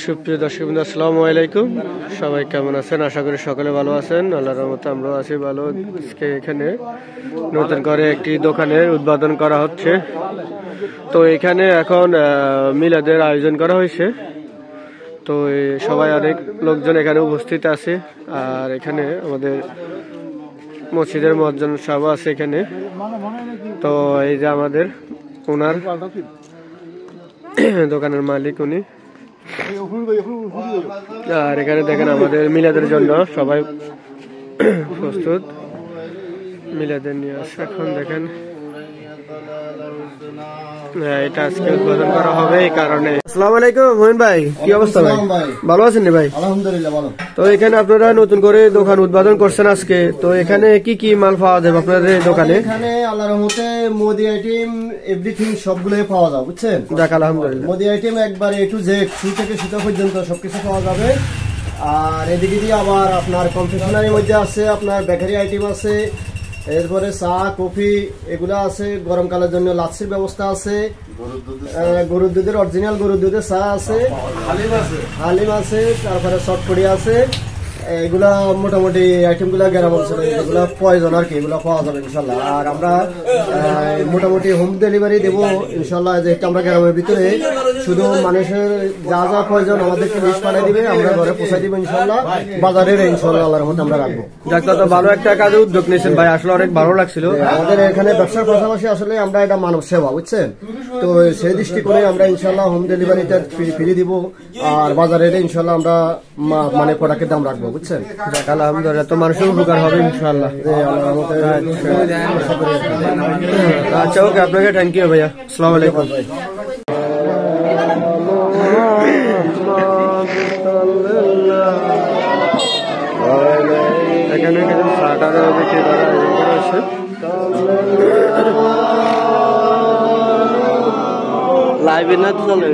সুপ্রিয় দর্শকবৃন্দ, আসসালামু আলাইকুম। সবাই কেমন আছেন? আশা করি সকলে ভালো আছেন। আল্লাহর রহমতে আমরাও আছি ভালো। আজকে এখানে নতুন করে একটি দোকানের উদ্বোধন করা হচ্ছে। তো এখানে এখন মিলাদের আয়োজন করা হয়েছে। তো সবাই অনেক লোকজন এখানে উপস্থিত আছে। আর এখানে আমাদের মসজিদের মুয়াজ্জিন সাহেব আছে এখানে। তো এই যে আমাদের ওনার দোকানের মালিক উনি। আর এখানে দেখেন আমাদের মিলাদের জন্য সবাই প্রস্তুত মিলাদের নিয়ে আসে। এখন দেখেন এটা আজকে উদ্বোধন করা হবে এই কারণে। আসসালামু আলাইকুম মোহিন ভাই, কি অবস্থা ভাই? ভালো আছেন ভাই? আলহামদুলিল্লাহ ভালো। তো এখানে আপনারা নতুন করে দোকান উদ্বোধন করছেন আজকে। তো এখানে কি কি মাল পাওয়া যাবে আপনাদের দোকানে? এখানে আল্লাহর রহমতে মোদি আইটেম এভরিথিং সবগুলোই পাওয়া যাবে, বুঝছেন? যাক আলহামদুলিল্লাহ। মোদি আইটেম একবার A to Z, শুরু থেকে সুতা পর্যন্ত সবকিছু পাওয়া যাবে। আর এদিকে দিয়ে আবার আপনার কনফেকশনারির মধ্যে আছে, আপনার বেকারি আইটেম আছে, এরপরে চা কফি এগুলা আছে, গরমকালের জন্য লাচ্ছির ব্যবস্থা আছে, গরুর দুধের অরিজিনাল গরুর দুধের চা আছে, হালিম আছে, তারপরে চটপটি আছে। এগুলা মোটামুটি আইটেম গুলা গ্রাম অঞ্চলে যেগুলা প্রয়োজন আর কি, এগুলা পাওয়া যাবে ইনশাল্লাহ। আর আমরা মোটামুটি হোম ডেলিভারি দেবো ইনশাল্লাহ। যেহেতু আমরা গ্রামের ভিতরে, শুধু মানুষের যা যা প্রয়োজন আমাদেরকে লিস্ট পাঠিয়ে দিবে, আমরা ঘরে পৌঁছাই দিব ইনশাল্লাহ। বাজারের ইনশাল্লাহ আল্লাহর মধ্যে আমরা রাখবো। তো ভালো একটা কাজে উদ্যোগ নিয়েছেন ভাই, আসলে অনেক ভালো লাগছিল। আমাদের এখানে ব্যবসার পাশাপাশি আসলে আমরা এটা মানব সেবা, বুঝছেন? তো সেই দৃষ্টিকোণে আমরা ইনশাল্লাহ হোম ডেলিভারিটা ফ্রি দিব। আর বাজারের ইনশাল্লাহ আমরা মানে প্রোডাক্টের দাম রাখবো, বুঝছেন? আলহামদুলিল্লাহ, তো মানুষের উপকার হবে ইনশাল্লাহ। আচ্ছা ওকে, আপনাকে থ্যাংক ইউ ভাইয়া। আসসালামু আলাইকুম। এখানে কিছু শার্টার বিক্রি করা হয়েছে। লাইভে না চলে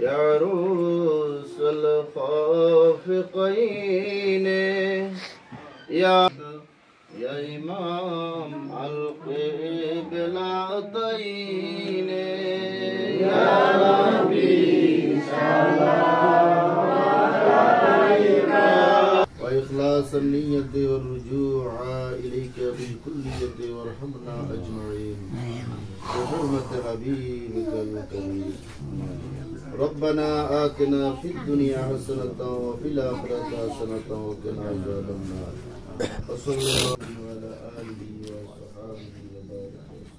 يا روس الخافقين يا إمام القبلتين يا نبي سلام عليك وإخلاص النية والرجوع إليك بالكلية وارحمنا أجمعين بحرمة حبيبك الكريم. ربنا آتنا في الدنيا حسنة وفي الآخرة حسنة وقنا عذاب النار. وصلى الله على آله وصحبه وبارك وسلم.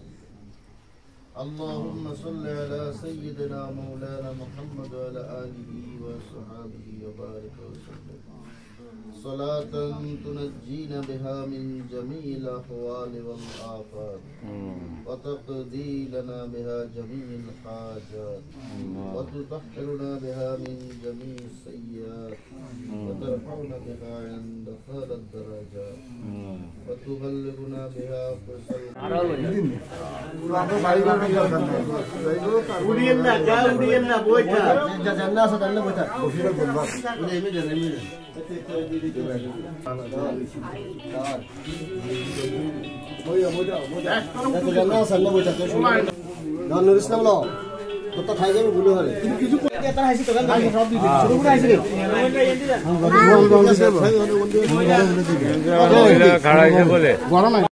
اللهم صل على سيدنا مولانا محمد وعلى آله وصحبه وبارك وسلم صلاة تنجينا بها من جميع الأحوال والآفات وتقضي لنا بها جميع الحاجات وتطهرنا بها من جميع السيئات وترفعنا بها عند أعلى الدرجات وتبلغنا بها খাড়াইছে বলে